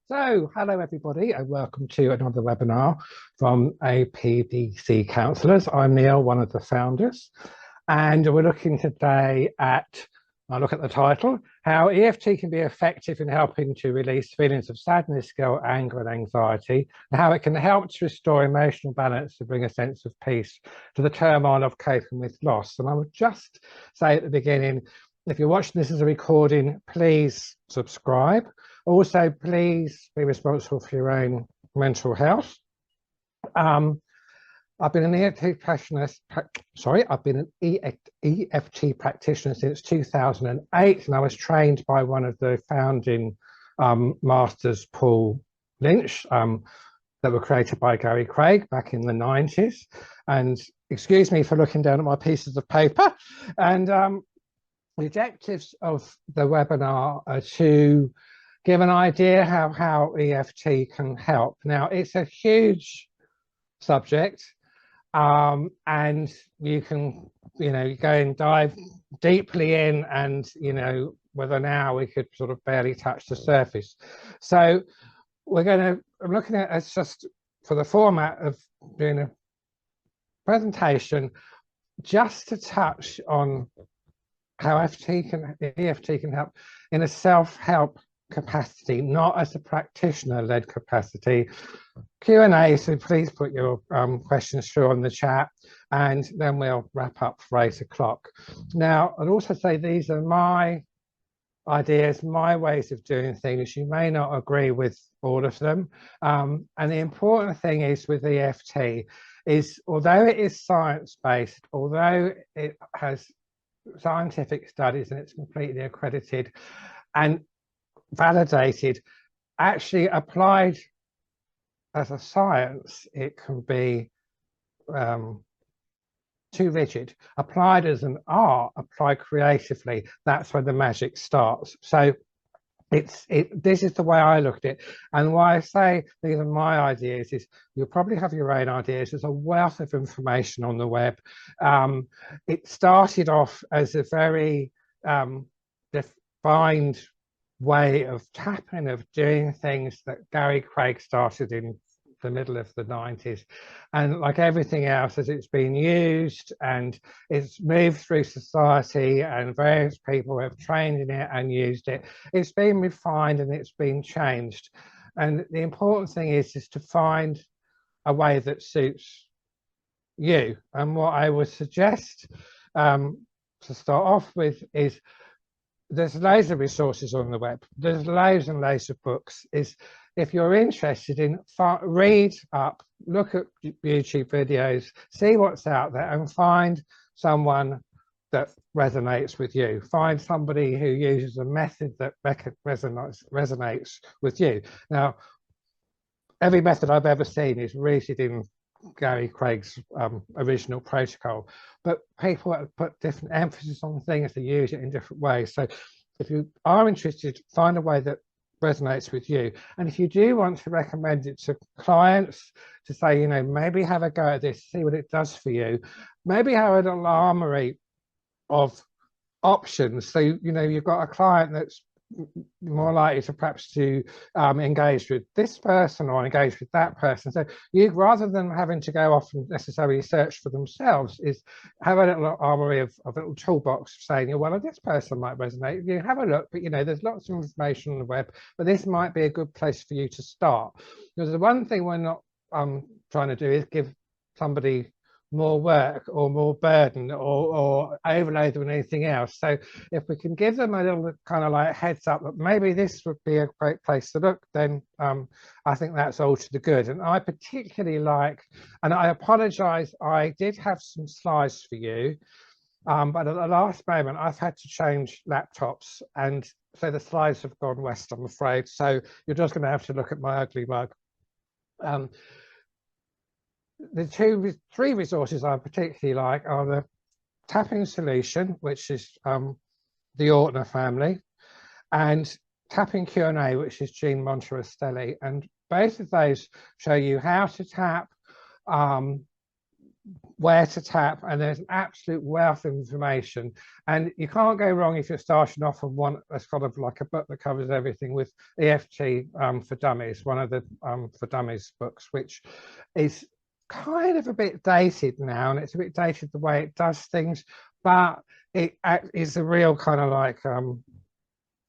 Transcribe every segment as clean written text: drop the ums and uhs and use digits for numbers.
So, hello everybody, and welcome to another webinar from APDC Counsellors. I'm Neil, one of the founders, and we're looking today at, I'll look at the title, how EFT can be effective in helping to release feelings of sadness, guilt, anger and anxiety, and how it can help to restore emotional balance to bring a sense of peace to the turmoil of coping with loss. And I would just say at the beginning, if you're watching this as a recording, please subscribe. Also, please be responsible for your own mental health. I've been an EFT practitioner. I've been an EFT practitioner since 2008, and I was trained by one of the founding masters, Paul Lynch, that were created by Gary Craig back in the 90s. And excuse me for looking down at my pieces of paper. And the objectives of the webinar are to give an idea how EFT can help. Now, it's a huge subject, and you can, go and dive deeply in, and, within an hour we could sort of barely touch the surface. So I'm looking at it's just for the format of doing a presentation, just to touch on how EFT can help in a self-help capacity, not as a practitioner-led capacity. Q&A, so please put your questions through on the chat, and then we'll wrap up for 8 o'clock. Now, I'd also say these are my ideas, my ways of doing things. You may not agree with all of them. And the important thing is with EFT is, although it is science-based, although it has scientific studies and it's completely accredited and validated, actually applied as a science, it can be too rigid. Applied as an art, applied creatively, that's where the magic starts. So this is the way I looked at it. And why I say these are my ideas is you'll probably have your own ideas. There's a wealth of information on the web. It started off as a very defined way of tapping, of doing things that Gary Craig started in the middle of the 90s. And like everything else, as it's been used and it's moved through society and various people have trained in it and used it, it's been refined and it's been changed. And the important thing is to find a way that suits you. And what I would suggest to start off with is, there's loads of resources on the web. There's loads and loads of books. If you're interested in, read up, look at YouTube videos, see what's out there, and find someone that resonates with you. Find somebody who uses a method that resonates with you. Now, every method I've ever seen is rooted in Gary Craig's original protocol, but people put different emphasis on things, they use it in different ways. So if you are interested, find a way that resonates with you. And if you do want to recommend it to clients, to say, maybe have a go at this, see what it does for you, maybe have a little armory of options. So, you've got a client that's more likely to perhaps to engage with this person or engage with that person. So you, rather than having to go off and necessarily search for themselves, is have a little armory of a little toolbox saying, well, this person might resonate. You have a look, but there's lots of information on the web, but this might be a good place for you to start. Because the one thing we're not trying to do is give somebody more work or more burden or overload them anything else. So if we can give them a little kind of like heads up that maybe this would be a great place to look, then I think that's all to the good. And I particularly like, and I apologize, I did have some slides for you, but at the last moment I've had to change laptops, and so the slides have gone west, I'm afraid. So you're just going to have to look at my ugly mug. The three resources I particularly like are the Tapping Solution, which is the Ortner family, and Tapping Q&A, which is Jean Monterostelli. And both of those show you how to tap, where to tap, and there's an absolute wealth of information, and you can't go wrong if you're starting off on one that's kind of like a book that covers everything with EFT for Dummies, one of the for Dummies books, which is kind of a bit dated now, and it's a bit dated the way it does things, but it is a real kind of like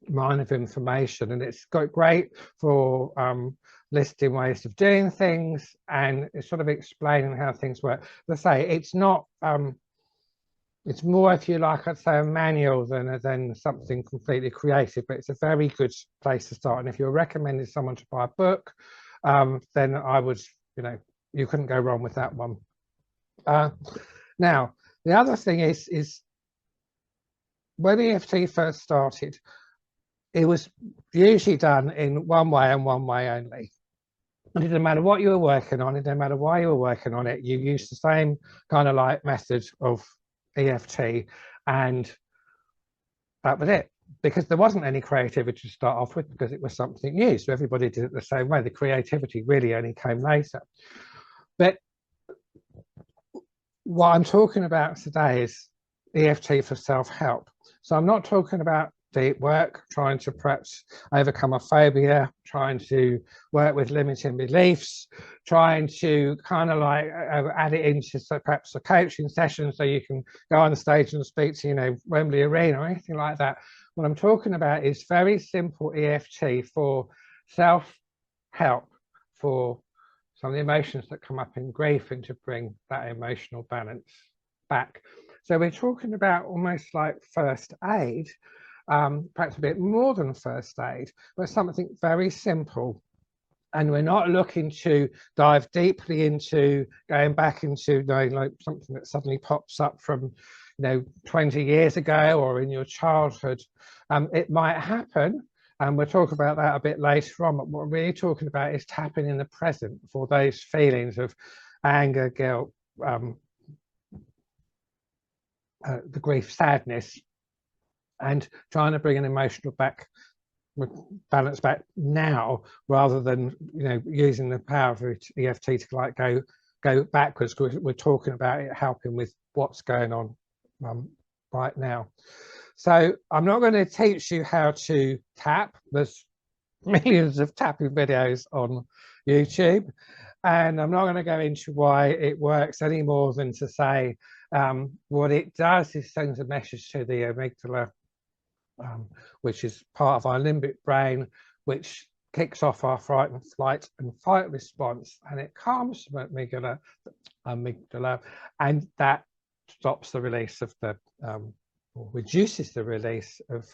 mine of information, and it's got great for listing ways of doing things, and it's sort of explaining how things work. As I say, it's not it's more, if you like, I'd say a manual than something completely creative, but it's a very good place to start. And if you're recommending someone to buy a book, then I would, you know, you couldn't go wrong with that one. Now the other thing is when EFT first started, it was usually done in one way and one way only. It didn't matter what you were working on, it didn't matter why you were working on it, you used the same kind of like method of EFT, and that was it, because there wasn't any creativity to start off with, because it was something new, so everybody did it the same way. The creativity really only came later. But what I'm talking about today is EFT for self-help. So I'm not talking about deep work, trying to perhaps overcome a phobia, trying to work with limiting beliefs, trying to kind of like add it into perhaps a coaching session so you can go on the stage and speak to, you know, Wembley Arena or anything like that. What I'm talking about is very simple EFT for self-help, for some of the emotions that come up in grief, and to bring that emotional balance back. So we're talking about almost like first aid, perhaps a bit more than first aid, but something very simple. And we're not looking to dive deeply into going back into, you know, like something that suddenly pops up from, you know, 20 years ago or in your childhood. It might happen, and we'll talk about that a bit later on, but what we're really talking about is tapping in the present for those feelings of anger, guilt, the grief, sadness, and trying to bring an emotional balance back now, rather than, you know, using the power of EFT to like go backwards, because we're talking about it helping with what's going on right now. So I'm not going to teach you how to tap. There's millions of tapping videos on YouTube, and I'm not going to go into why it works any more than to say what it does is sends a message to the amygdala, which is part of our limbic brain, which kicks off our flight and fight response, and it calms the amygdala, and that stops the release of the or reduces the release of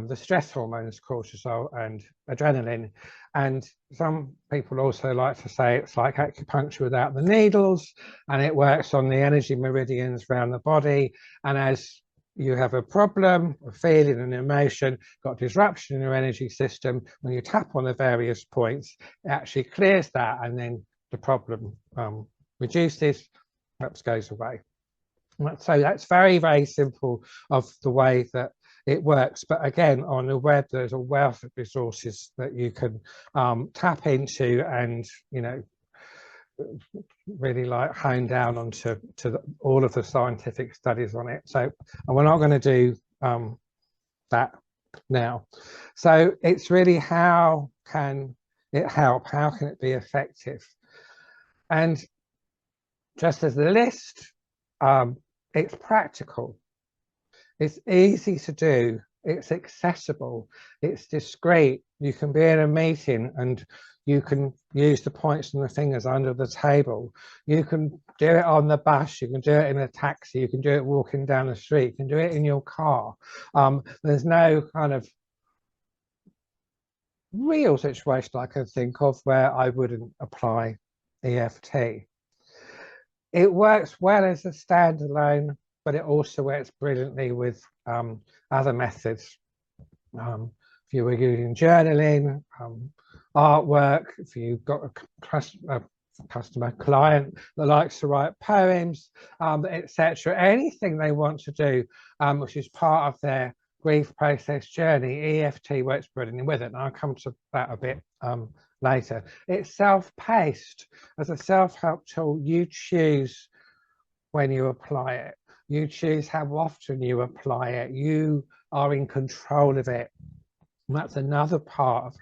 the stress hormones, cortisol and adrenaline. And some people also like to say it's like acupuncture without the needles, and it works on the energy meridians around the body. And as you have a problem, a feeling, an emotion, got disruption in your energy system, when you tap on the various points, it actually clears that, and then the problem reduces, perhaps goes away. So that's very, very simple of the way that it works. But again, on the web, there's a wealth of resources that you can tap into, and, you know, really like hone down onto all of the scientific studies on it. So, and we're not going to do that now. So it's really, how can it help? How can it be effective? And just as the list, it's practical, it's easy to do, it's accessible, it's discreet. You can be in a meeting and you can use the points and the fingers under the table. You can do it on the bus, you can do it in a taxi, you can do it walking down the street, you can do it in your car. There's no kind of real situation I can think of where I wouldn't apply EFT. It works well as a standalone, but it also works brilliantly with other methods. If you were using journaling, artwork, if you've got a customer client that likes to write poems, etc., anything they want to do, which is part of their grief process journey, EFT works brilliantly with it, and I'll come to that a bit later. It's self-paced. As a self-help tool, you choose when you apply it. You choose how often you apply it. You are in control of it. And that's another part of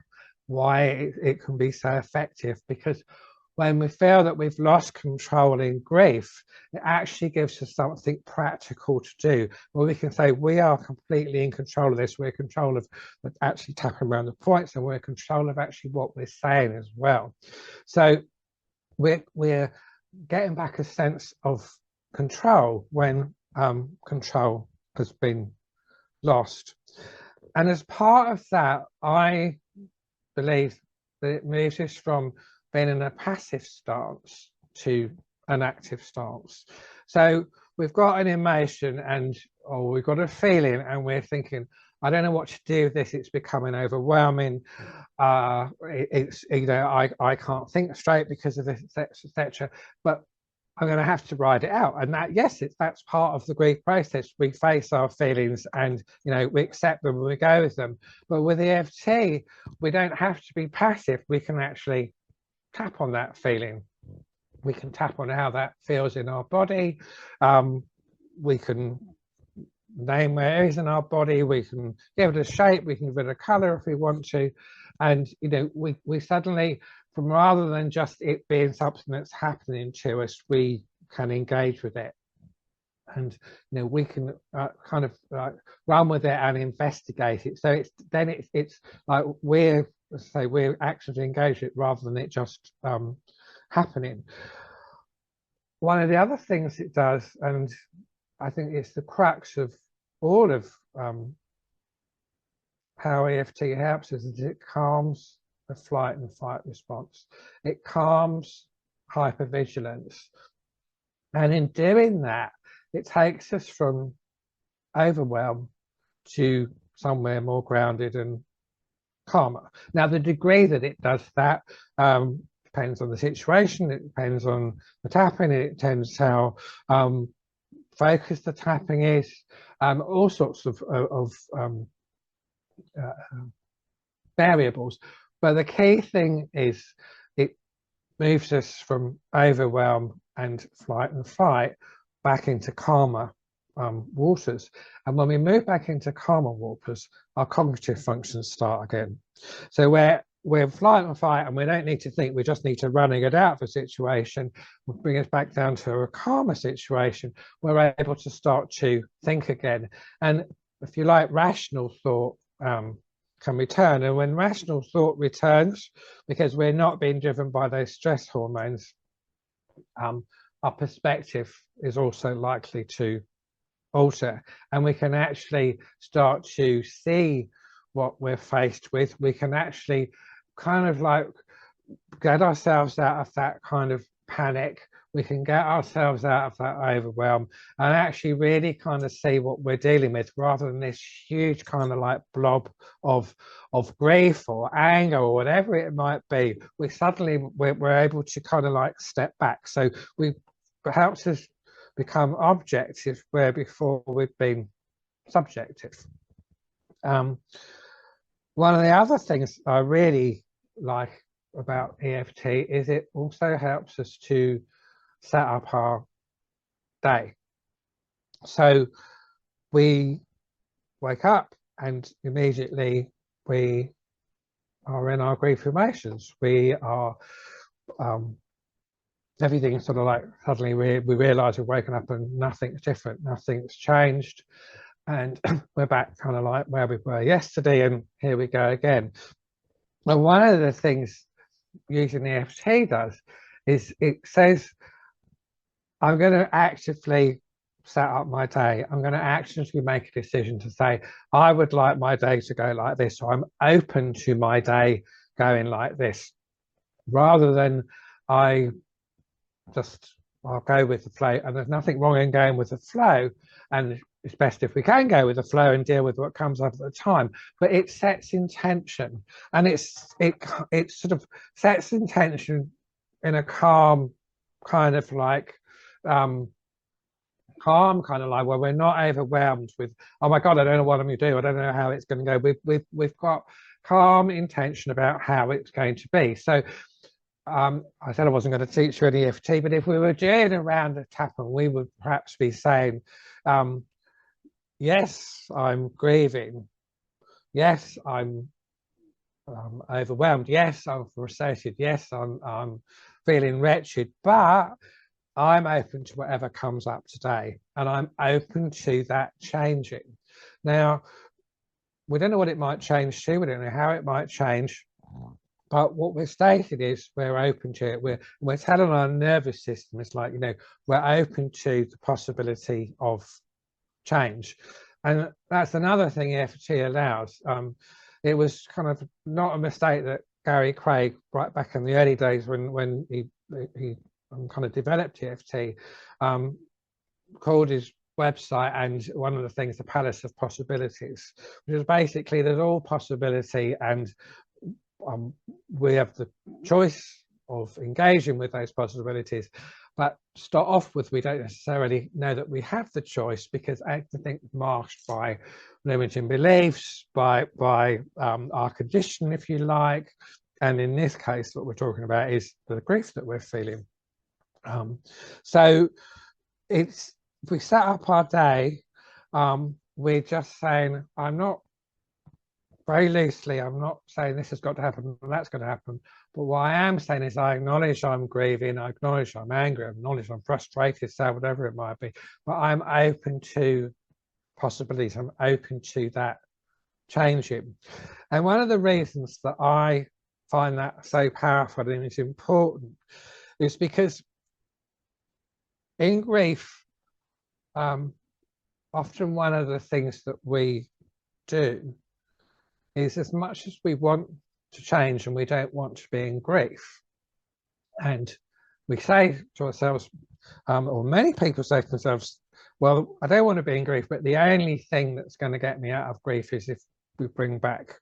why it can be so effective, because when we feel that we've lost control in grief, it actually gives us something practical to do, where we can say we are completely in control of this. We're in control of actually tapping around the points, and we're in control of actually what we're saying as well. So we're getting back a sense of control when control has been lost. And as part of that, I believe that it moves us from being in a passive stance to an active stance. So we've got an emotion or we've got a feeling, and we're thinking, I don't know what to do with this. It's becoming overwhelming. It's, you know, I can't think straight because of this, etc. But I'm going to have to ride it out. And that, yes, that's part of the grief process. We face our feelings and, you know, we accept them and we go with them. But with EFT, we don't have to be passive. We can actually tap on that feeling. We can tap on how that feels in our body. We can name where it is in our body. We can give it a shape. We can give it a color if we want to. And, you know, we suddenly, from rather than just it being something that's happening to us, we can engage with it. And, you know, we can kind of run with it and investigate it. So it's like we're actively engaged with it rather than it just happening. One of the other things it does, and I think it's the crux of all of how EFT helps us, is it calms the flight and fight response. It calms hypervigilance. And in doing that, it takes us from overwhelm to somewhere more grounded and calmer. Now, the degree that it does that depends on the situation, it depends on the tapping, it depends how focused the tapping is, all sorts of variables. But the key thing is it moves us from overwhelm and flight and fight back into calmer waters. And when we move back into calmer waters, our cognitive functions start again. So we're flight and fight and we don't need to think, we just need to run and get out of a situation, will bring us back down to a calmer situation. We're able to start to think again. And if you like, rational thought can return. And when rational thought returns, because we're not being driven by those stress hormones, our perspective is also likely to alter, and we can actually start to see what we're faced with. We can actually kind of like get ourselves out of that kind of panic. We can get ourselves out of that overwhelm and actually really kind of see what we're dealing with, rather than this huge kind of like blob of grief or anger or whatever it might be. We're able to kind of like step back. So we helps us become objective where before we've been subjective. One of the other things I really like about EFT is it also helps us to set up our day. So we wake up and immediately we are in our grief emotions. We are everything sort of like suddenly we realize we've woken up and nothing's different, nothing's changed, and we're back kind of like where we were yesterday, and here we go again. And one of the things using EFT does is it says, I'm going to actively set up my day. I'm going to actively make a decision to say, I would like my day to go like this, so I'm open to my day going like this, rather than I'll go with the flow. And there's nothing wrong in going with the flow, and it's best if we can go with the flow and deal with what comes up at the time. But it sets intention, and it sort of sets intention in a calm kind of like calm kind of like where we're not overwhelmed with, oh my god, I don't know what I'm going to do, I don't know how it's going to go. We've got calm intention about how it's going to be. So I said I wasn't going to teach you any EFT, but if we were doing a round of tapping, we would perhaps be saying, yes, I'm grieving. Yes, I'm overwhelmed. Yes, I'm frustrated. Yes, I'm feeling wretched, but I'm open to whatever comes up today, and I'm open to that changing. Now, we don't know what it might change to, we don't know how it might change, but what we're stating is we're open to it. We're telling our nervous system, it's like, you know, we're open to the possibility of change. And that's another thing EFT allows. It was kind of not a mistake that Gary Craig, right back in the early days when he kind of developed EFT, called his website and one of the things the Palace of Possibilities, which is basically there's all possibility, and we have the choice of engaging with those possibilities. But start off with, we don't necessarily know that we have the choice, because everything's masked by limiting beliefs, by our condition, if you like. And in this case, what we're talking about is the grief that we're feeling. So it's, if we set up our day, we're just saying, I'm not, very loosely, I'm not saying this has got to happen and that's going to happen. But what I am saying is I acknowledge I'm grieving, I acknowledge I'm angry, I acknowledge I'm frustrated, sad, whatever it might be. But I'm open to possibilities. I'm open to that changing. And one of the reasons that I find that so powerful and it's important is because in grief, often one of the things that we do is, as much as we want to change and we don't want to be in grief, and we say to ourselves, or many people say to themselves, well, I don't want to be in grief, but the only thing that's going to get me out of grief is if we bring back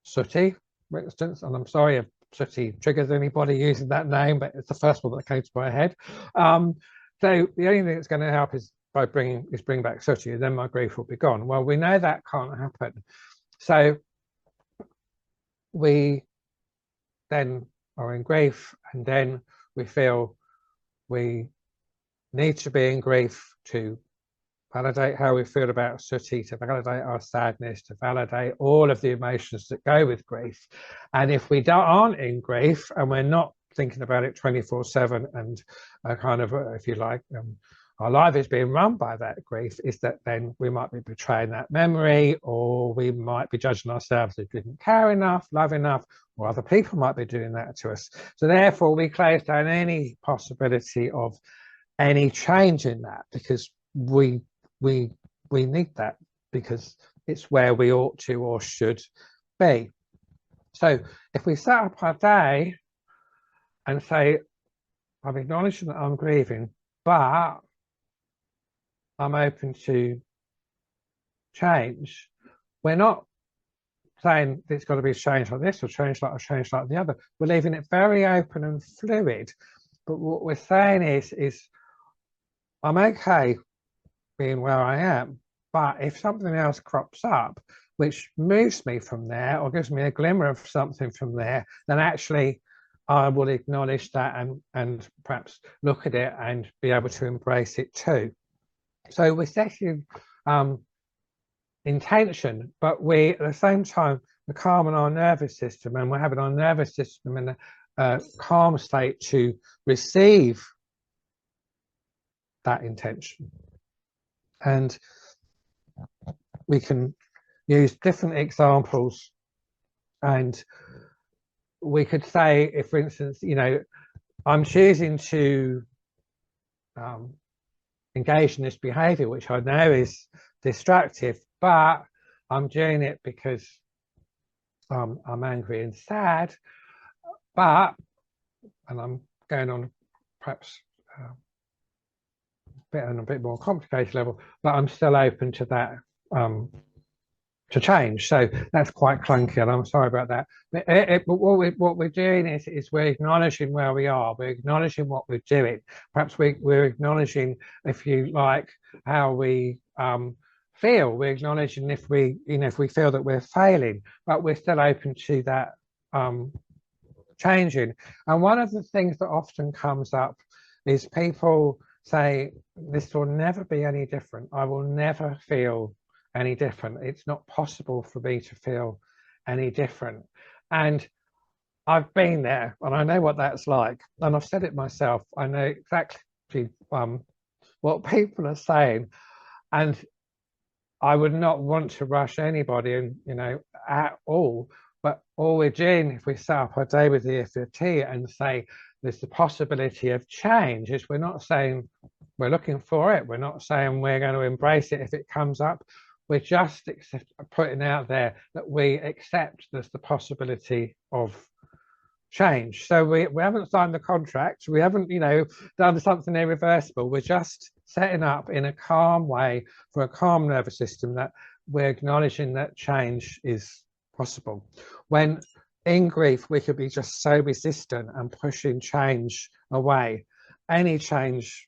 Sooty, for instance. And I'm sorry if Sooty triggers anybody using that name, but it's the first one that came to my head. So the only thing that's going to help is by bring back Sooty, and then my grief will be gone. Well, we know that can't happen. So we then are in grief, and then we feel we need to be in grief to validate how we feel about Sooty, to validate our sadness, to validate all of the emotions that go with grief. And if we aren't in grief and we're not thinking about it 24/7 and kind of, if you like, our life is being run by that grief, is that then we might be betraying that memory, or we might be judging ourselves if we didn't care enough, love enough, or other people might be doing that to us. So therefore we close down any possibility of any change in that, because we need that, because it's where we ought to or should be. So if we set up our day and say, I'm acknowledging that I'm grieving, but I'm open to change, we're not saying it's got to be changed like this or changed like the other. We're leaving it very open and fluid. But what we're saying is I'm okay being where I am, but if something else crops up which moves me from there or gives me a glimmer of something from there, then actually I will acknowledge that and perhaps look at it and be able to embrace it too. So we're setting intention, but we at the same time we're calming our nervous system, and we're having our nervous system in a calm state to receive that intention. And we can use different examples, and we could say, if for instance, you know, I'm choosing to engage in this behavior which I know is destructive, but I'm doing it because I'm angry and sad, but, and I'm going on perhaps on a bit more complicated level, but I'm still open to that, to change. So that's quite clunky, and I'm sorry about that. But what we're doing is we're acknowledging where we are. We're acknowledging what we're doing. Perhaps we're acknowledging, if you like, how we feel. We're acknowledging if we, you know, if we feel that we're failing, but we're still open to that changing. And one of the things that often comes up is people say, this will never be any different. I will never feel any different. It's not possible for me to feel any different. And I've been there and I know what that's like. And I've said it myself. I know exactly what people are saying. And I would not want to rush anybody, and at all. But all we're doing, if we start up our day with the EFT and say there's the possibility of change, is we're not saying we're looking for it. We're not saying we're going to embrace it if it comes up. We're just putting out there that we accept there's the possibility of change. So we haven't signed the contract. We haven't, done something irreversible. We're just setting up in a calm way for a calm nervous system that we're acknowledging that change is possible. When in grief, we could be just so resistant and pushing change away. Any change,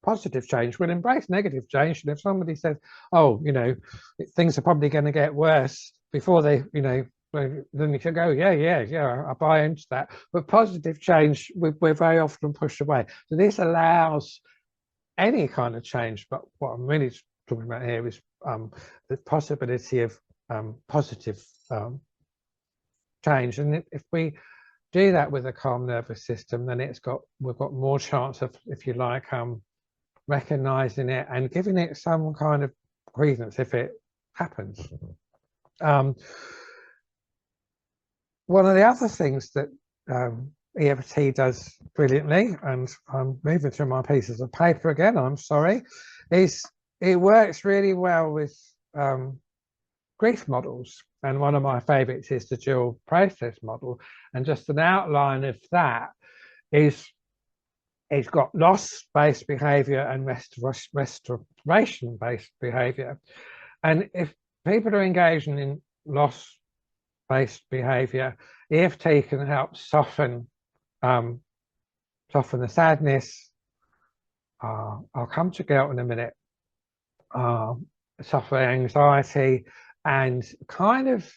positive change, we'll embrace negative change. And if somebody says, oh, things are probably going to get worse before they, then you can go, yeah, I buy into that. But positive change, we're very often pushed away. So this allows any kind of change. But what I'm really talking about here is the possibility of positive change. And if we do that with a calm nervous system, then we've got more chance of, if you like, recognizing it and giving it some kind of credence if it happens. One of the other things that EFT does brilliantly, and I'm moving through my pieces of paper again, I'm sorry, is it works really well with grief models. And one of my favorites is the dual process model. And just an outline of that is it's got loss-based behavior and restoration-based behavior. And if people are engaging in loss-based behavior, EFT can help soften the sadness. I'll come to guilt in a minute. Suffer anxiety, and kind of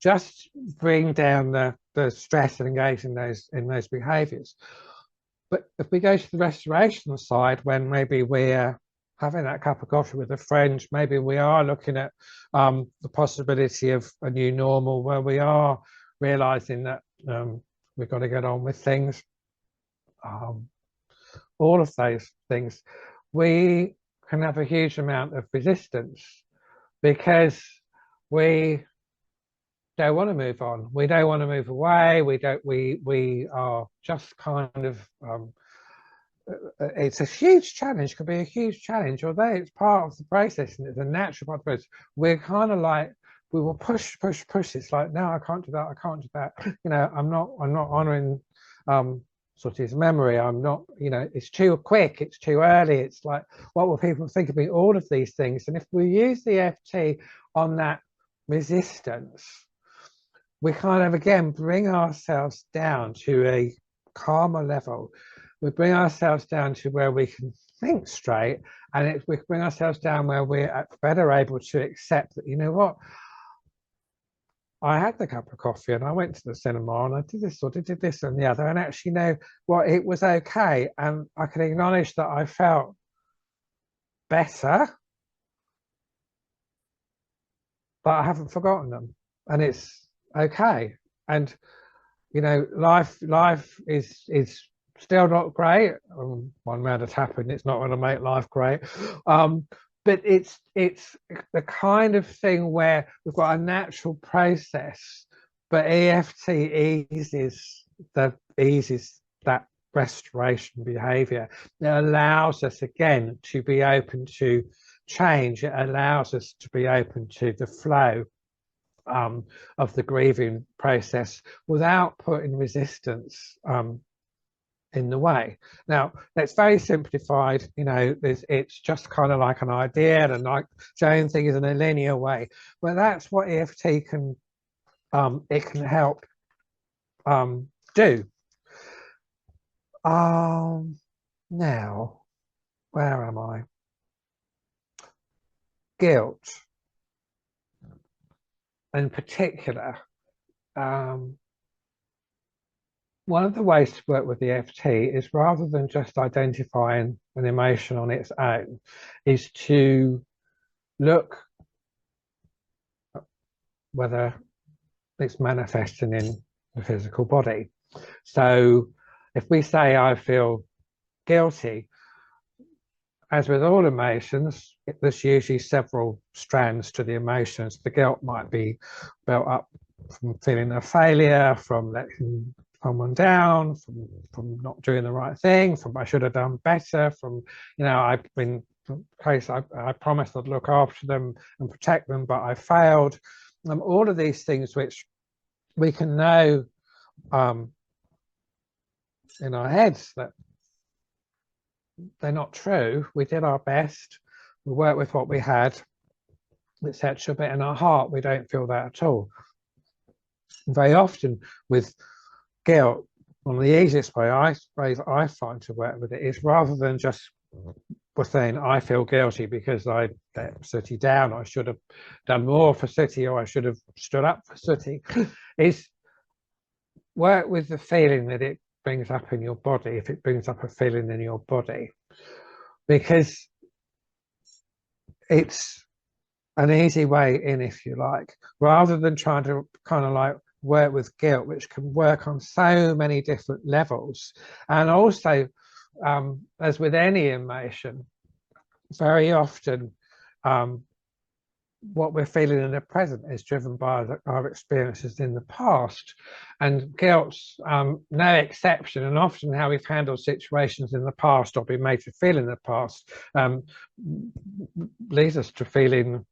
just bring down the stress and engage in those behaviors. But if we go to the restoration side, when maybe we're having that cup of coffee with a friend, maybe we are looking at the possibility of a new normal, where we are realizing that we've got to get on with things. All of those things, we can have a huge amount of resistance because we don't want to move on. We don't want to move away. We are just kind of, it's a huge challenge, could be a huge challenge, although it's part of the process and it's a natural part of the process. We're kind of like, we will push. It's like, no, I can't do that. I can't do that. I'm not honoring sort of his memory. I'm not, it's too quick. It's too early. It's like, what will people think of me? All of these things. And if we use the EFT on that resistance, we kind of, again, bring ourselves down to a calmer level. We bring ourselves down to where we can think straight, and we bring ourselves down where we're better able to accept that, you know what, I had the cup of coffee and I went to the cinema and I did this or did this and the other, and actually, it was okay. And I can acknowledge that I felt better, but I haven't forgotten them, and it's okay. And life is still not great. One man has happened. It's not going to make life great. But it's the kind of thing where we've got a natural process, but EFT eases that restoration behavior. It allows us, again, to be open to change. It allows us to be open to the flow of the grieving process without putting resistance in the way. Now, that's very simplified. It's just kind of like an idea, and like showing things in a linear way. But that's what EFT can help do. Now, where am I? Guilt, in particular. one of the ways to work with the EFT is, rather than just identifying an emotion on its own, is to look whether it's manifesting in the physical body. So if we say I feel guilty, as with all emotions, there's usually several strands to the emotions. The guilt might be built up from feeling a failure, from letting someone down, from not doing the right thing, from I should have done better, from, you know, I've been, I promised I'd look after them and protect them, but I failed. All of these things which we can know in our heads that they're not true. We did our best, we worked with what we had, etc. But in our heart, we don't feel that at all. Very often with guilt, one of the easiest ways I find to work with it is, rather than just saying I feel guilty because I let Sooty down, I should have done more for Sooty, or I should have stood up for Sooty, is work with the feeling that it brings up in your body, if it brings up a feeling in your body, because it's an easy way in, if you like, rather than trying to kind of like work with guilt, which can work on so many different levels. And also, as with any emotion, very often what we're feeling in the present is driven by our experiences in the past, and guilt's no exception. And often how we've handled situations in the past or been made to feel in the past leads us to feeling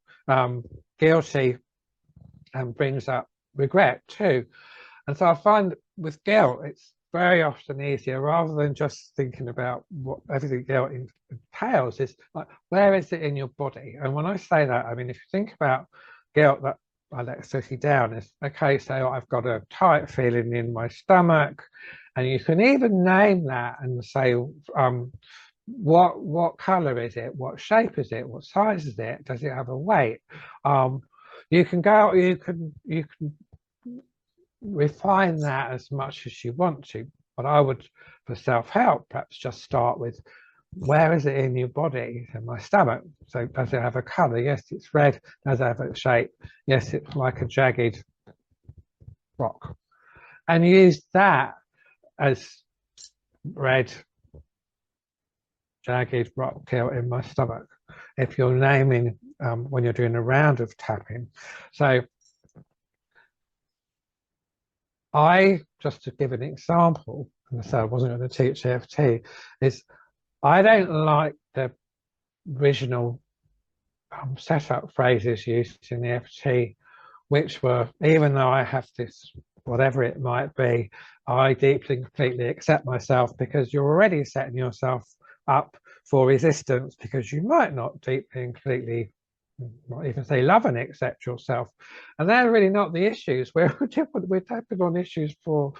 guilty and brings up regret too. And so I find with guilt, it's very often easier, rather than just thinking about what everything guilt entails, is like, where is it in your body? And when I say that, I mean, if you think about guilt that I let Sooty down, is okay, so I've got a tight feeling in my stomach, and you can even name that and say what color is it, what shape is it, what size is it, does it have a weight? You can go, you can refine that as much as you want to, but I would, for self-help, perhaps just start with, where is it in your body? In my stomach. So does it have a color? Yes, it's red. Does it have a shape? Yes, it's like a jagged rock. And use that as red jagged rock guilt in my stomach, if you're naming when you're doing a round of tapping. So I, just to give an example, and so I wasn't going to teach EFT, is I don't like the original setup phrases used in the EFT, which were, even though I have this, whatever it might be, I deeply and completely accept myself, because you're already setting yourself up for resistance, because you might not deeply and completely, not even say love and accept yourself. And they're really not the issues. We're tapping on issues for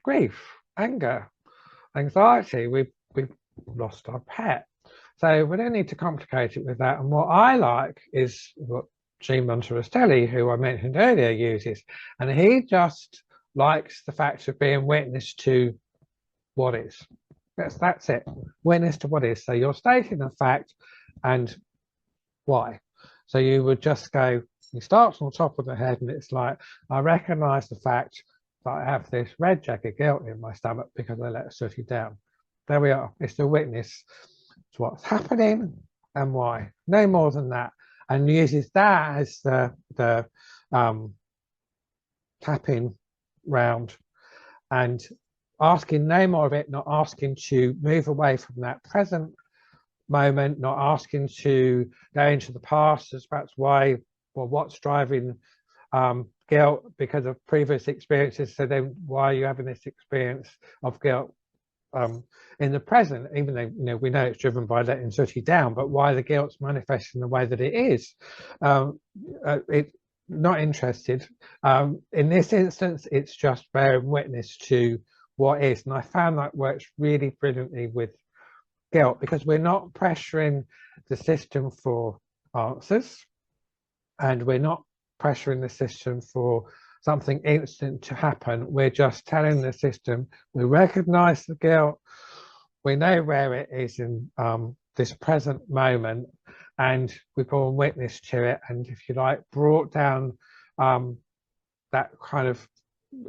grief, anger, anxiety. We've lost our pet. So we don't need to complicate it with that. And what I like is what Gene Montarastelli, who I mentioned earlier, uses. And he just likes the fact of being witness to what is. That's it. Witness to what is. So you're stating a fact and why. So you would just go, you start from the top of the head, and it's like, I recognize the fact that I have this red jagged guilt in my stomach because I let Sooty down. There we are. It's the witness to what's happening and why. No more than that. And uses that as the tapping round, and asking no more of it, not asking to move away from that present moment, not asking to go into the past as perhaps why, or what's driving guilt because of previous experiences. So then why are you having this experience of guilt in the present, even though we know it's driven by letting Sooty down, but why the guilt's manifesting the way that it is. It's not interested. In this instance, it's just bearing witness to what is. And I found that works really brilliantly with guilt, because we're not pressuring the system for answers, and we're not pressuring the system for something instant to happen. We're just telling the system, we recognize the guilt, we know where it is in this present moment, and we've borne witness to it, and if you like, brought down that kind of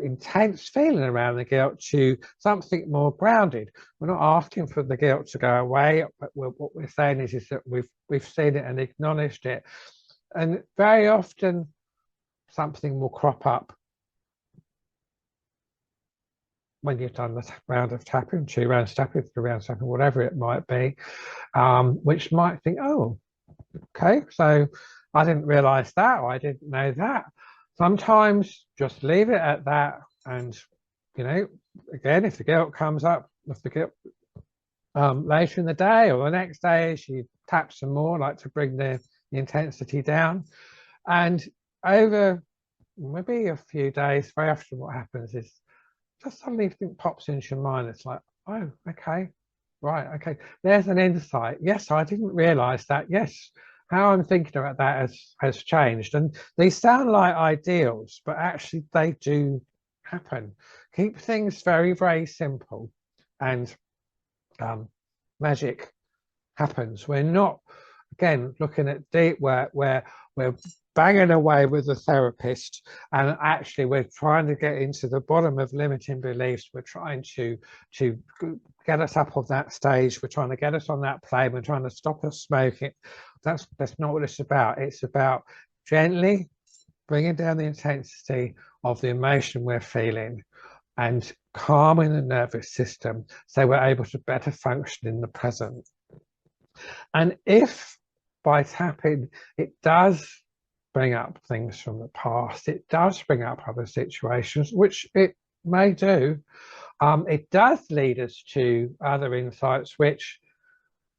intense feeling around the guilt to something more grounded. We're not asking for the guilt to go away, but what we're saying is that we've seen it and acknowledged it. And very often something will crop up when you've done the round of tapping, 2 rounds tapping, 3 rounds tapping, whatever it might be, which might think, oh, okay, so I didn't realize that, or I didn't know that. Sometimes just leave it at that, and again, if the guilt comes up, if the guilt later in the day or the next day, she taps some more, like to bring the intensity down. And over maybe a few days, very often what happens is just suddenly everything pops into your mind. It's like, oh, okay, right, okay, there's an insight. Yes, I didn't realize that. Yes, how I'm thinking about that has changed. And these sound like ideals, but actually they do happen. Keep things very, very simple, and magic happens. We're not, again, looking at deep work where we're banging away with a therapist, and actually we're trying to get into the bottom of limiting beliefs. We're trying to get us up on that stage. We're trying to get us on that plane. We're trying to stop us smoking. That's not what it's about. It's about gently bringing down the intensity of the emotion we're feeling and calming the nervous system so we're able to better function in the present. And if by tapping it does bring up things from the past, it does bring up other situations, which it may do, it does lead us to other insights which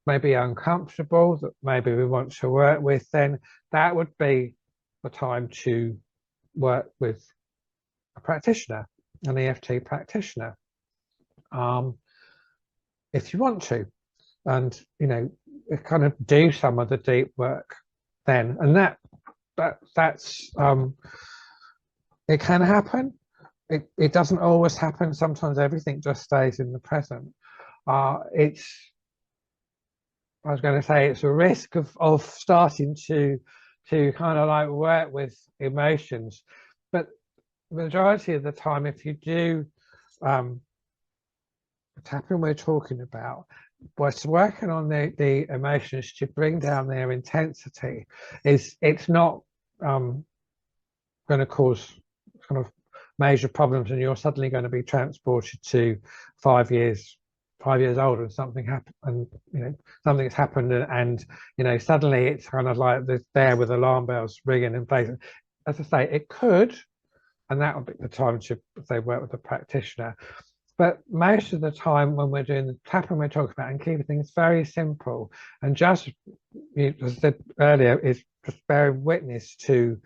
may be uncomfortable, that maybe we want to work with, then that would be the time to work with a practitioner, an EFT practitioner, if you want to, and kind of do some of the deep work then. And that's it can happen. It doesn't always happen. Sometimes everything just stays in the present. I was going to say it's a risk of starting to kind of like work with emotions, but the majority of the time, if you do the tapping we're talking about, what's working on the emotions to bring down their intensity, it's not going to cause kind of major problems, and you're suddenly going to be transported to 5 years old and something happened, and something's happened, and suddenly it's kind of like there with alarm bells ringing in place. As I say, it could, and that would be the time to, say, work with a practitioner. But most of the time when we're doing the tapping we're talking about and keeping things very simple, and just, as I said earlier, is just bearing witness to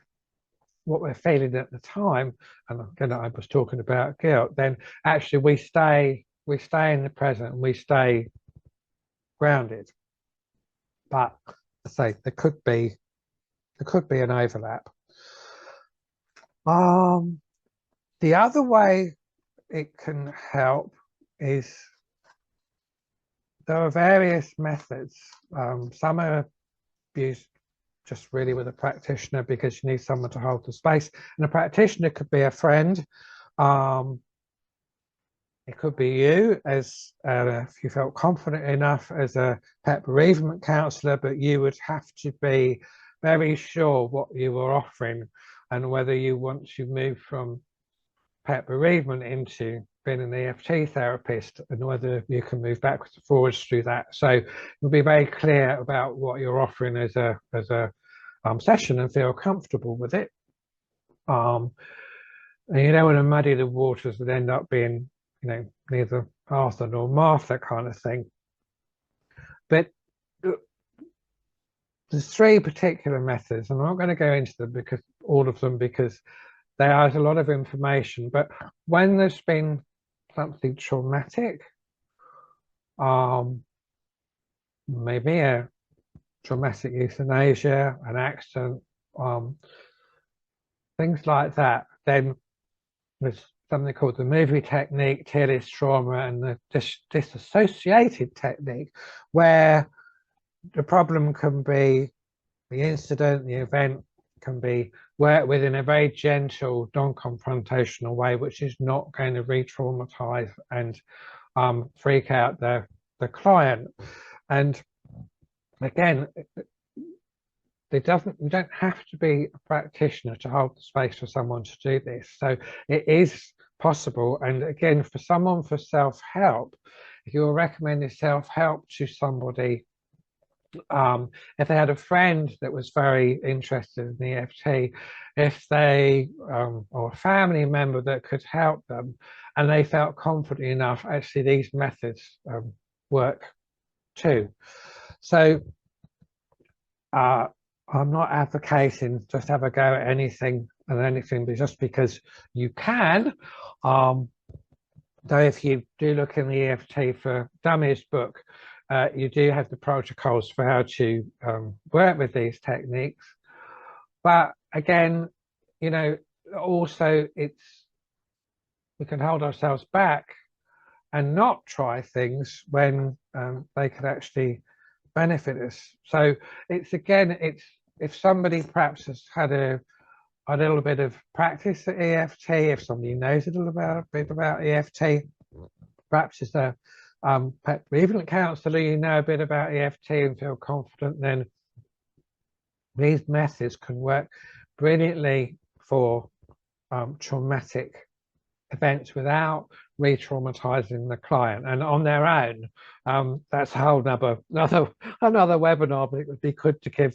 what we're feeling at the time, and again I was talking about guilt, then actually we stay in the present and we stay grounded. But I say there could be an overlap. The other way it can help is there are various methods. Some are used just really with a practitioner because you need someone to hold the space, and a practitioner could be a friend. It could be you, as if you felt confident enough as a pet bereavement counsellor, but you would have to be very sure what you were offering and whether you want to move from pet bereavement into being an EFT therapist, and whether you can move backwards and forwards through that. So you'll be very clear about what you're offering as a session and feel comfortable with it. And you don't want to muddy the waters and end up being, neither Arthur nor Martha kind of thing. But there's 3 particular methods, and I'm not going to go into them because there's a lot of information. But when there's been something traumatic, maybe a traumatic euthanasia, an accident, things like that, then there's something called the movie technique, Tilly's trauma, and the disassociated technique, where the problem can be the incident, the event can be worked with in a very gentle, non-confrontational way, which is not going to re-traumatize and freak out the client. And again, you don't have to be a practitioner to hold the space for someone to do this. So it is possible. And again, for someone for self-help, if you're recommending self-help to somebody, if they had a friend that was very interested in EFT, if they or a family member that could help them, and they felt confident enough, actually these methods work too. So I'm not advocating just have a go at anything and anything, but just because you can. Though if you do look in the EFT for Dummies book, you do have the protocols for how to work with these techniques. But again, you know, also we can hold ourselves back and not try things when they could actually benefit us. So it's if somebody perhaps has had a little bit of practice at EFT, if somebody knows a little bit about EFT, perhaps it's a bereavement counsellor, you know a bit about EFT and feel confident, then these methods can work brilliantly for traumatic events without re-traumatizing the client, and on their own. That's a whole another webinar, but it would be good to give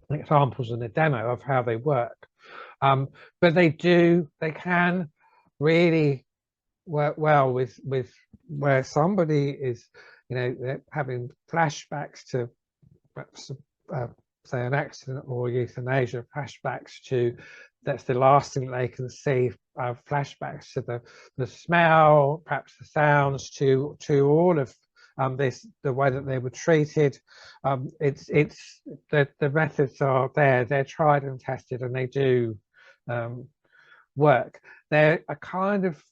examples in a demo of how they work. But they can really work well with where somebody is, you know, they're having flashbacks to say an accident or euthanasia, flashbacks to, that's the last thing they can see, flashbacks to the smell, perhaps the sounds, to all of this, the way that they were treated. It's the methods are there, they're tried and tested, and they do work. They're a kind of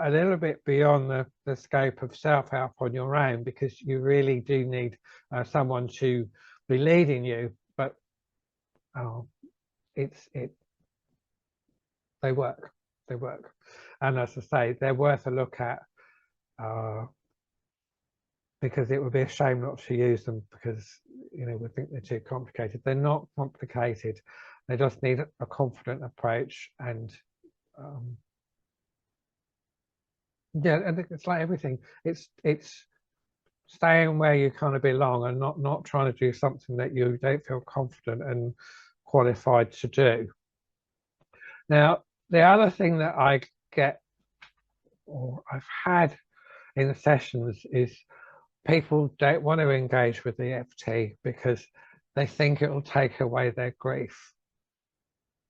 a little bit beyond the scope of self-help on your own, because you really do need someone to be leading you, but they work, and as I say, they're worth a look at, because it would be a shame not to use them, because, you know, we think they're too complicated. They're not complicated, they just need a confident approach. And yeah, and it's like everything, it's staying where you kind of belong, and not trying to do something that you don't feel confident and qualified to do. Now, the other thing that I get, or I've had in the sessions, is people don't want to engage with the EFT because they think it will take away their grief.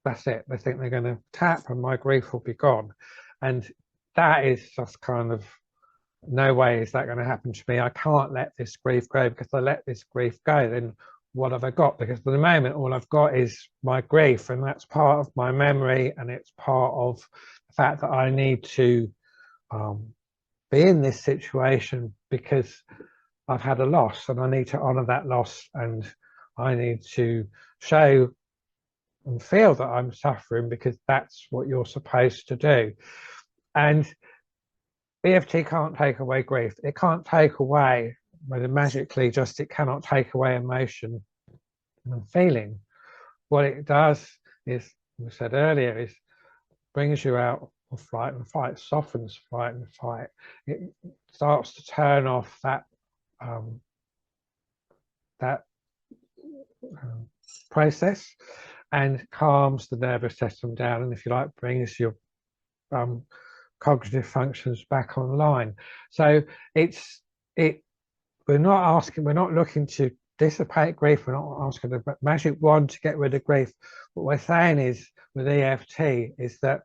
That's it. They think they're going to tap and my grief will be gone. And that is just kind of, no way is that going to happen to me. I can't let this grief go, because if I let this grief go, then what have I got? Because at the moment, all I've got is my grief, and that's part of my memory, and it's part of the fact that I need to be in this situation because I've had a loss, and I need to honor that loss, and I need to show and feel that I'm suffering, because that's what you're supposed to do. And EFT can't take away grief. It can't take away, magically, just, it cannot take away emotion and feeling. What it does is, we said earlier, is brings you out of flight and fight, softens flight and fight. It starts to turn off that process, and calms the nervous system down, and, if you like, brings your cognitive functions back online. So we're not looking to dissipate grief. We're not asking the magic wand to get rid of grief. What we're saying is, with EFT, is that,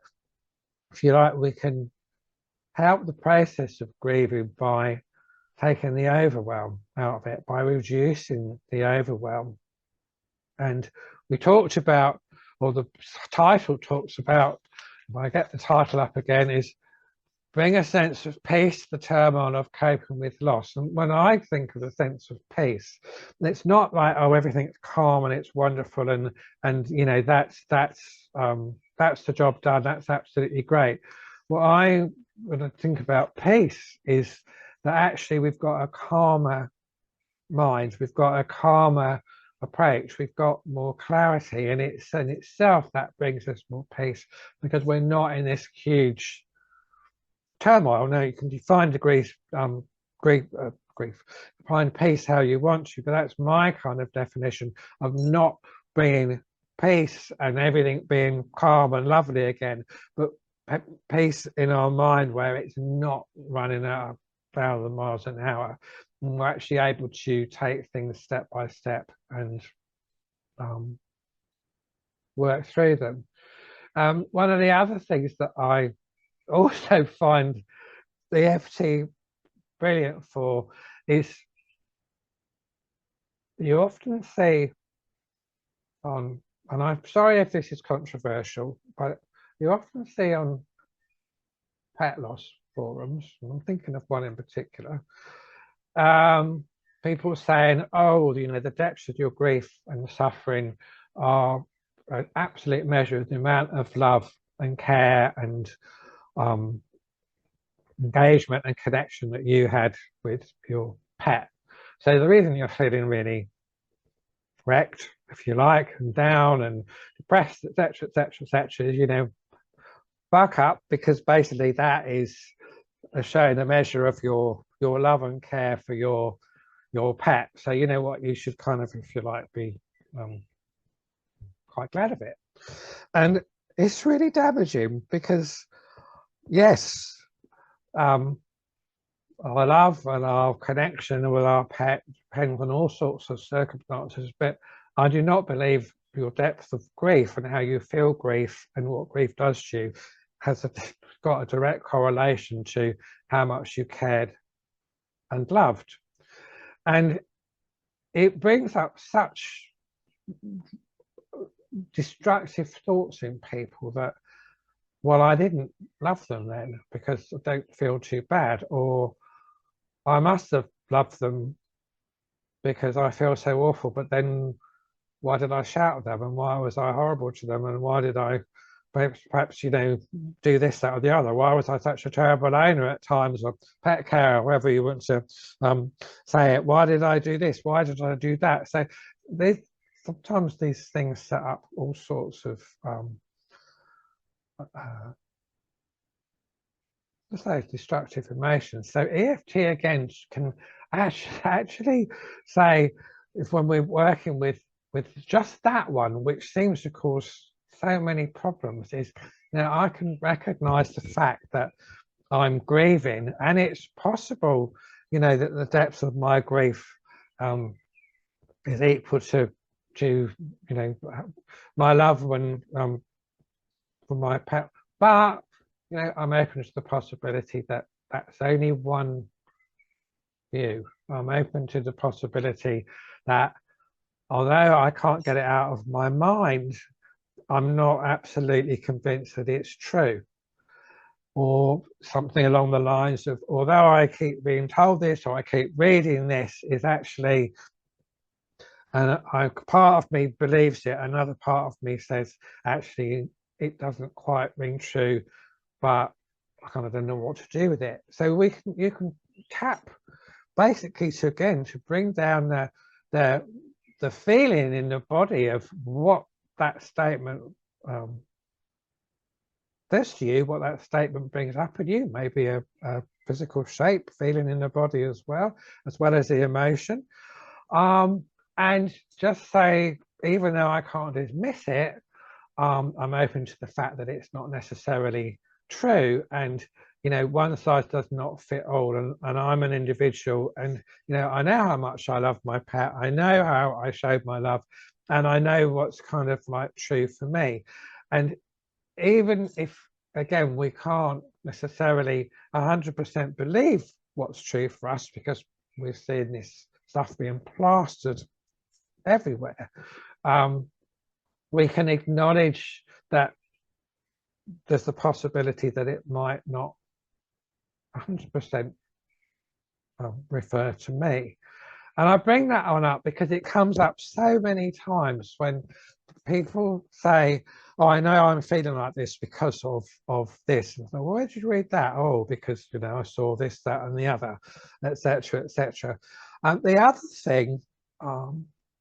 if you like, we can help the process of grieving by taking the overwhelm out of it, by reducing the overwhelm. And we talked about, or the title talks about, if I get the title up again, is Bring a Sense of Peace, the Turmoil of Coping with Loss. And when I think of the sense of peace, it's not like, oh, everything's calm and it's wonderful and you know, that's the job done, that's absolutely great. What I when I think about peace is that actually we've got a calmer mind, we've got a calmer approach, we've got more clarity, and it's in itself that brings us more peace because we're not in this huge turmoil. Now you can define grief, define peace how you want to, but that's my kind of definition of not bringing peace and everything being calm and lovely again, but peace in our mind where it's not running at 1,000 miles an hour. And we're actually able to take things step by step and work through them. One of the other things that I also find the EFT brilliant for is you often see on, and I'm sorry if this is controversial, but you often see on pet loss forums, and I'm thinking of one in particular, people saying, oh, you know, the depths of your grief and suffering are an absolute measure of the amount of love and care and engagement and connection that you had with your pet. So the reason you're feeling really wrecked, if you like, and down and depressed, etc., etc., etc., is, you know, buck up, because basically that is showing a measure of your love and care for your pet. So you know what, you should kind of, if you like, be quite glad of it. And it's really damaging because yes, our love and our connection with our pet depends on all sorts of circumstances, but I do not believe your depth of grief and how you feel grief and what grief does to you has got a direct correlation to how much you cared and loved. And it brings up such destructive thoughts in people that, well, I didn't love them then because I don't feel too bad, or I must have loved them because I feel so awful, but then why did I shout at them, and why was I horrible to them, and why did I perhaps you know, do this, that, or the other? Why was I such a terrible owner at times, or pet care, or whatever you want to say it? Why did I do this? Why did I do that? So sometimes these things set up all sorts of destructive emotions. So EFT again can actually say, if when we're working with just that one, which seems to cause so many problems, is, you know, I can recognize the fact that I'm grieving, and it's possible, you know, that the depth of my grief is equal to you know, my love when for my pet, but you know, I'm open to the possibility that that's only one view. I'm open to the possibility that although I can't get it out of my mind, I'm not absolutely convinced that it's true. Or something along the lines of, although I keep being told this or I keep reading this, is actually, and part of me believes it, another part of me says, actually, it doesn't quite ring true, but I kind of don't know what to do with it. So you can tap basically to bring down the feeling in the body of what that statement does to you, what that statement brings up in you, maybe a physical shape, feeling in the body as well as the emotion. And just say, even though I can't dismiss it, I'm open to the fact that it's not necessarily true, and you know, one size does not fit all, and I'm an individual, and you know, I know how much I love my pet, I know how I showed my love, and I know what's kind of like true for me. And even if, again, we can't necessarily 100% believe what's true for us because we're seeing this stuff being plastered everywhere, we can acknowledge that there's the possibility that it might not 100% refer to me. And I bring that on up because it comes up so many times when people say, oh, I know I'm feeling like this because of this. And so, well, where did you read that? Oh, because, you know, I saw this, that, and the other, etc., etc. And the other thing,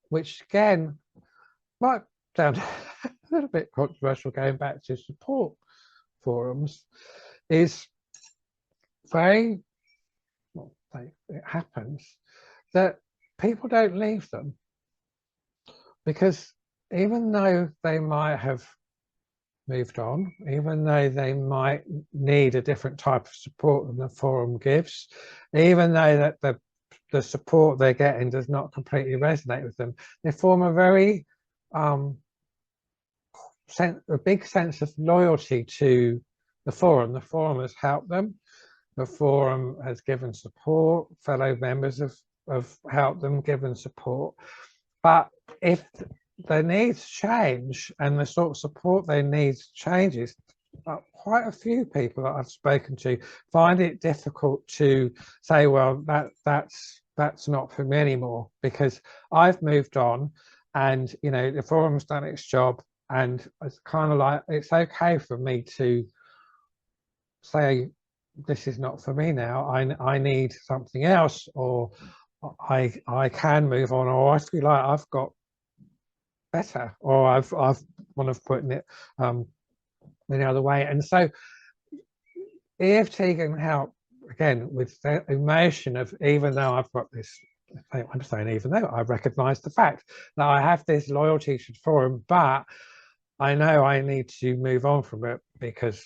which again might sound a little bit controversial, going back to support forums, is very, well, it happens that people don't leave them, because even though they might have moved on, even though they might need a different type of support than the forum gives, even though that the support they're getting does not completely resonate with them, they form a very a big sense of loyalty to the forum. The forum has helped them. The forum has given support. Fellow members have helped them, given support. But if their needs change and the sort of support they need changes, quite a few people that I've spoken to find it difficult to say, well, that's not for me anymore, because I've moved on, and you know, the forum's done its job, and it's kind of like, it's okay for me to say, this is not for me now, I need something else, or I can move on, or I feel like I've got better, or I've one of putting it the other way. And so EFT can help again with the emotion of, even though I've got this, I'm saying even though I recognize the fact that I have this loyalty to the forum, but I know I need to move on from it because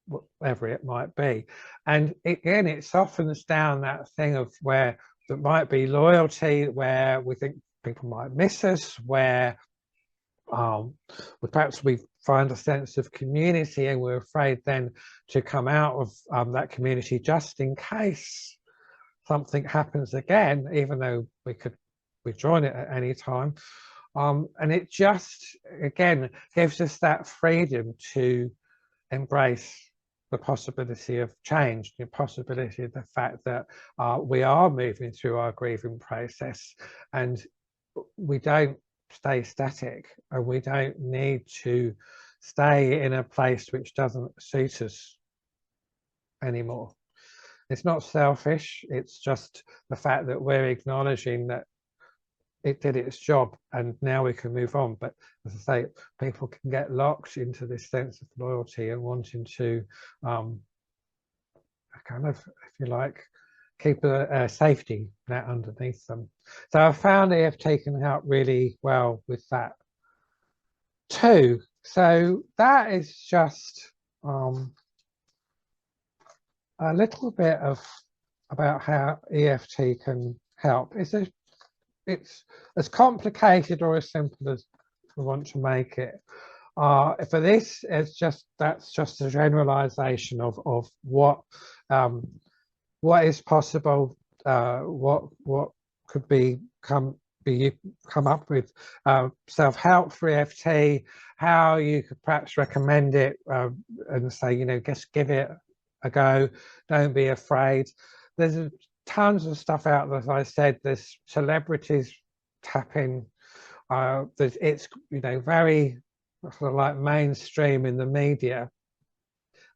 whatever it might be. And again, it softens down that thing of where there might be loyalty, where we think people might miss us, where perhaps we find a sense of community, and we're afraid then to come out of that community just in case something happens again, even though we could rejoin it at any time. And it just, again, gives us that freedom to embrace the possibility of change, the possibility of the fact that we are moving through our grieving process, and we don't stay static, and we don't need to stay in a place which doesn't suit us anymore. It's not selfish, it's just the fact that we're acknowledging that it did its job and now we can move on. But as I say, people can get locked into this sense of loyalty and wanting to kind of, if you like, keep a safety net underneath them. So I found EFT can help really well with that too. So that is just a little bit of about how EFT can help. It's as complicated or as simple as we want to make it. For this, that's just a generalization of what is possible, what could come up with self-help for EFT, how you could perhaps recommend it, and say, you know, just give it a go, don't be afraid. There's tons of stuff out there. As I said, there's celebrities tapping, it's, you know, very sort of like mainstream in the media,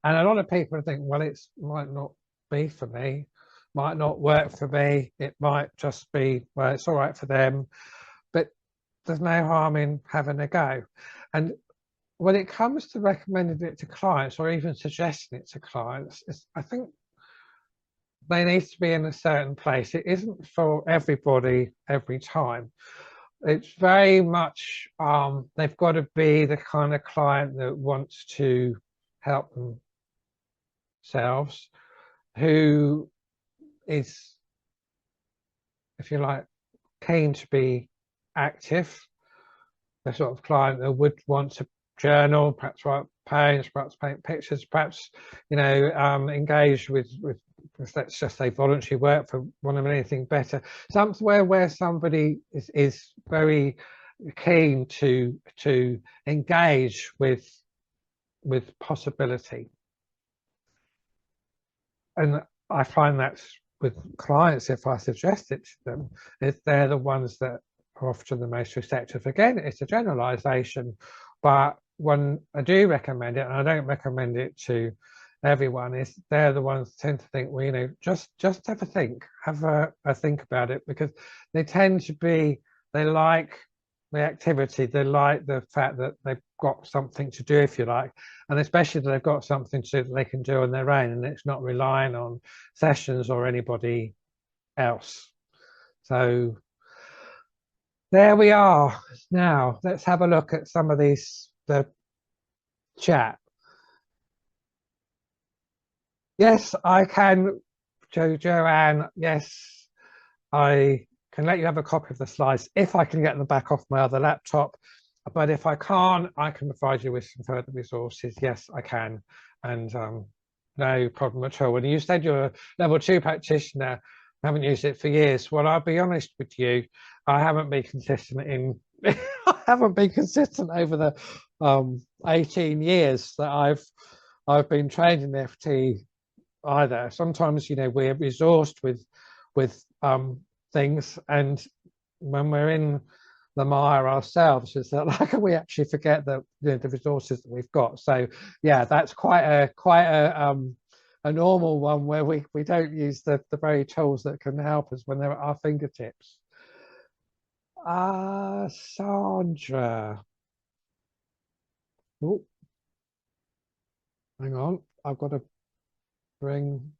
and a lot of people think, well, it might not be for me, might not work for me, it might just be, well, it's all right for them, but there's no harm in having a go. And when it comes to recommending it to clients, or even suggesting it to clients, I think they need to be in a certain place. It isn't for everybody every time. It's very much, they've got to be the kind of client that wants to help themselves, who is, if you like, keen to be active, the sort of client that would want to journal, perhaps write poems, perhaps paint pictures, perhaps, you know, engage with let's just say voluntary work, for want of anything better, somewhere where somebody is very keen to engage with with possibility. And I find that's with clients, if I suggest it to them, if they're the ones that are often the most receptive. Again, it's a generalization, but when I do recommend it, and I don't recommend it to everyone, is they're the ones that tend to think, well, just have a think, have a think about it, because they tend to be, they like the activity, they like the fact that they've got something to do, if you like, and especially that they've got something to that they can do on their own, and it's not relying on sessions or anybody else. So there we are. Now let's have a look at some of the chat. Yes, I can, Joanne. Yes, I can let you have a copy of the slides if I can get them back off my other laptop. But if I can't, I can provide you with some further resources. Yes, I can. And no problem at all. When you said you're a level 2 practitioner, I haven't used it for years. Well, I'll be honest with you, I haven't been consistent in I haven't been consistent over the 18 years that I've been trained in EFT either. Sometimes, we're resourced with things, and when we're in the mire ourselves, is that like we actually forget that the resources that we've got. So yeah, that's quite a normal one where we don't use the very tools that can help us when they're at our fingertips. Sandra. Oh, hang on, I've got to bring.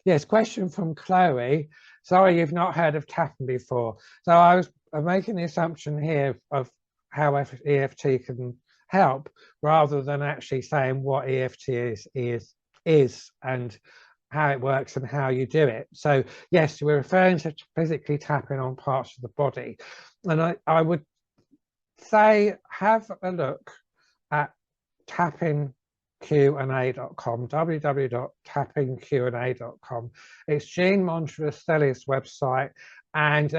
Yes, question from Chloe. Sorry, you've not heard of tapping before. So I was making the assumption here of how EFT can help, rather than actually saying what EFT is and how it works and how you do it. So yes, we're referring to physically tapping on parts of the body. And I would say have a look at tappingqa.com, www.tappingqa.com. It's Gene Montrastelli's website, and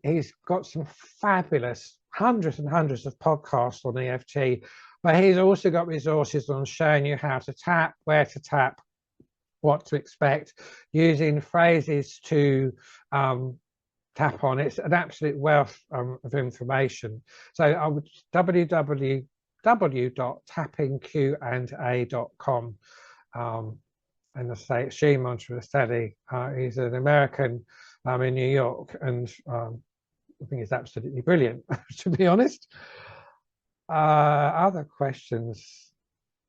he's got some fabulous hundreds and hundreds of podcasts on EFT, but he's also got resources on showing you how to tap, where to tap, what to expect, using phrases to tap on. It's an absolute wealth of information. So I would www.tappingqa.com, and I say it's Gene Montrastelli. He's an American in New York, and I think he's absolutely brilliant, to be honest. Other questions?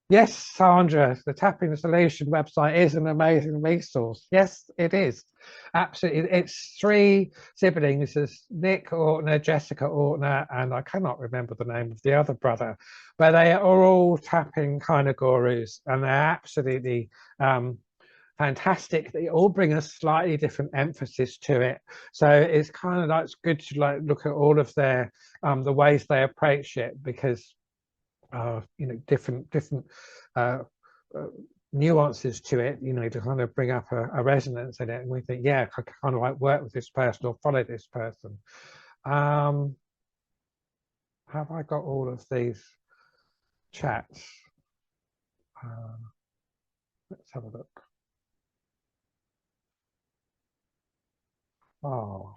Yes, Sandra, the Tapping Solution website is an amazing resource. Yes, it is. Absolutely. It's 3 siblings. There's Nick Ortner, Jessica Ortner, and I cannot remember the name of the other brother, but they are all tapping kind of gurus, and they're absolutely fantastic. They all bring a slightly different emphasis to it. So it's kind of like, it's good to like look at all of their the ways they approach it, because different nuances to it, to kind of bring up a resonance in it, and we think, yeah, I kind of like work with this person or follow this person. Have I got all of these chats? Let's have a look. Oh,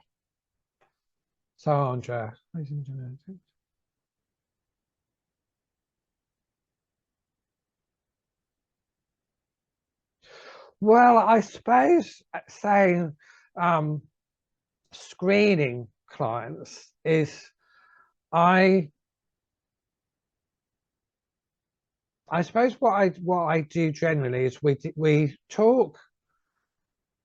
Sandra. Well, I suppose saying screening clients is, I suppose what I do generally is we talk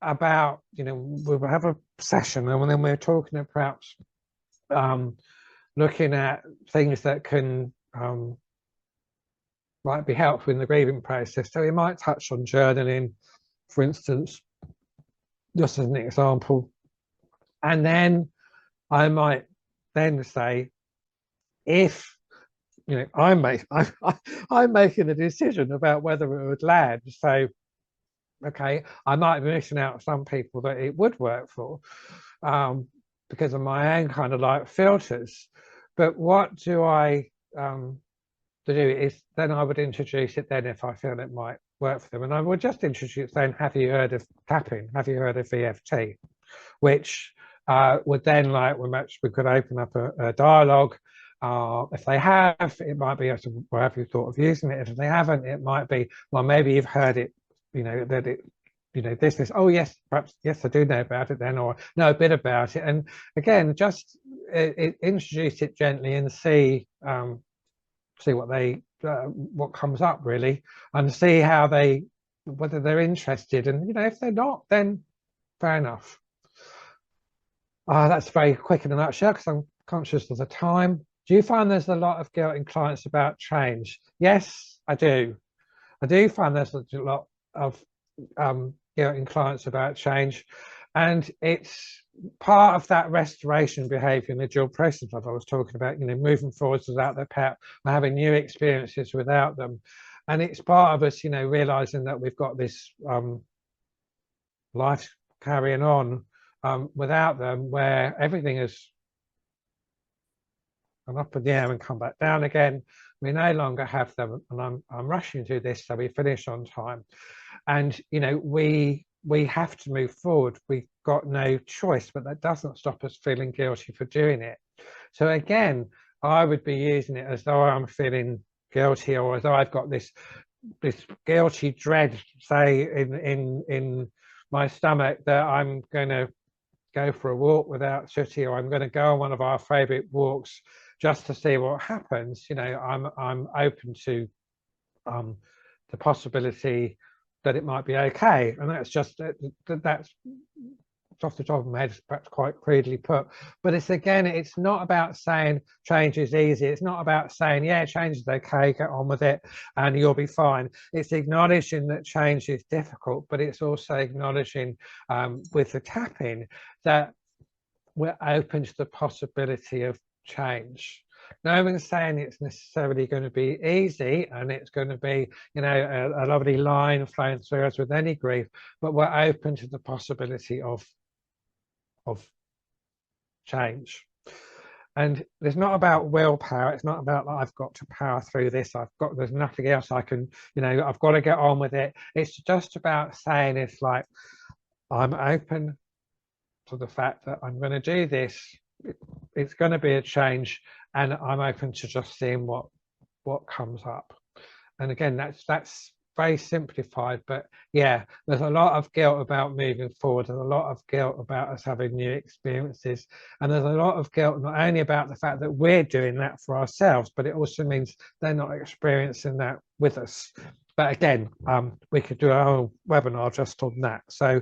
about, we'll have a session, and then we're talking about perhaps looking at things that can might be helpful in the grieving process. So we might touch on journaling, for instance, just as an example, and then I might then say, if I'm making a decision about whether it would land. So okay, I might be missing out some people that it would work for, because of my own kind of like filters. But what do I to do is then I would introduce it then if I feel it might work for them. And I would just introduce saying, have you heard of tapping? Have you heard of EFT? Which would then we could open up a dialogue. If they have, it might be, well, have you thought of using it? If they haven't, it might be, well, maybe you've heard it, that it, this, oh yes, perhaps, yes, I do know about it then, or know a bit about it. And again, just introduce it gently and see what comes up really, and see how whether they're interested. And if they're not, then fair enough. That's very quick in a nutshell because I'm conscious of the time. Do you find there's a lot of guilt in clients about change? Yes, I do. I do find there's a lot of guilt in clients about change, and it's part of that restoration behavior in the dual process that I was talking about, moving forwards without their pet, or having new experiences without them. And it's part of us, realizing that we've got this life carrying on without them, where everything is gone up in the air and come back down again. We no longer have them, and I'm rushing to this so we finish on time. And we have to move forward. We've got no choice, but that doesn't stop us feeling guilty for doing it. So again, I would be using it as though I'm feeling guilty, or as though I've got this guilty dread, say in my stomach, that I'm going to go for a walk without Sooty, or I'm going to go on one of our favourite walks just to see what happens. I'm open to the possibility that it might be okay, and that's just that's off the top of my head, perhaps quite crudely put. But it's not about saying change is easy. It's not about saying, yeah, change is okay, get on with it and you'll be fine. It's acknowledging that change is difficult, but it's also acknowledging with the tapping that we're open to the possibility of change. No one's saying it's necessarily going to be easy and it's going to be, a lovely line flowing through us with any grief, but we're open to the possibility of change. And it's not about willpower. It's not about I've got to power through this. There's nothing else I can, I've got to get on with it. It's just about saying, it's like, I'm open to the fact that I'm going to do this. It's going to be a change, and I'm open to just seeing what comes up. And again, that's very simplified, but yeah, there's a lot of guilt about moving forward. There's a lot of guilt about us having new experiences, and there's a lot of guilt not only about the fact that we're doing that for ourselves, but it also means they're not experiencing that with us. But again, we could do a whole webinar just on that. So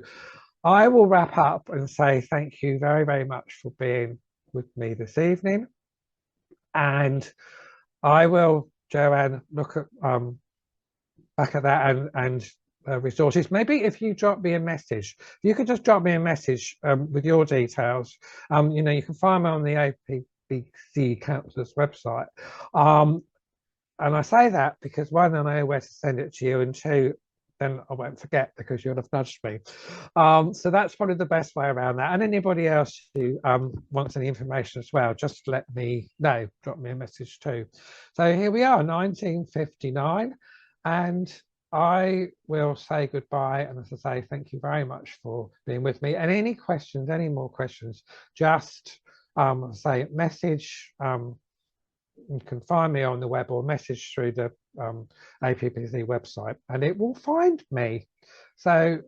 I will wrap up and say thank you very, very much for being with me this evening. And I will, Joanne, look at back at that and resources. Maybe if you drop me a message, if you could just drop me a message with your details. You can find me on the APBC Council's website. And I say that because one, I know where to send it to you, and two, then I won't forget because you'll have nudged me. So that's probably the best way around that. And anybody else who wants any information as well, just let me know, drop me a message too. So here we are, 1959, and I will say goodbye. And as I say, thank you very much for being with me. And any questions, any more questions, just say message. You can find me on the web or message through the APPC website and it will find me. So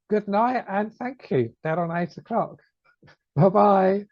good night and thank you. Down on 8 o'clock. Bye-bye.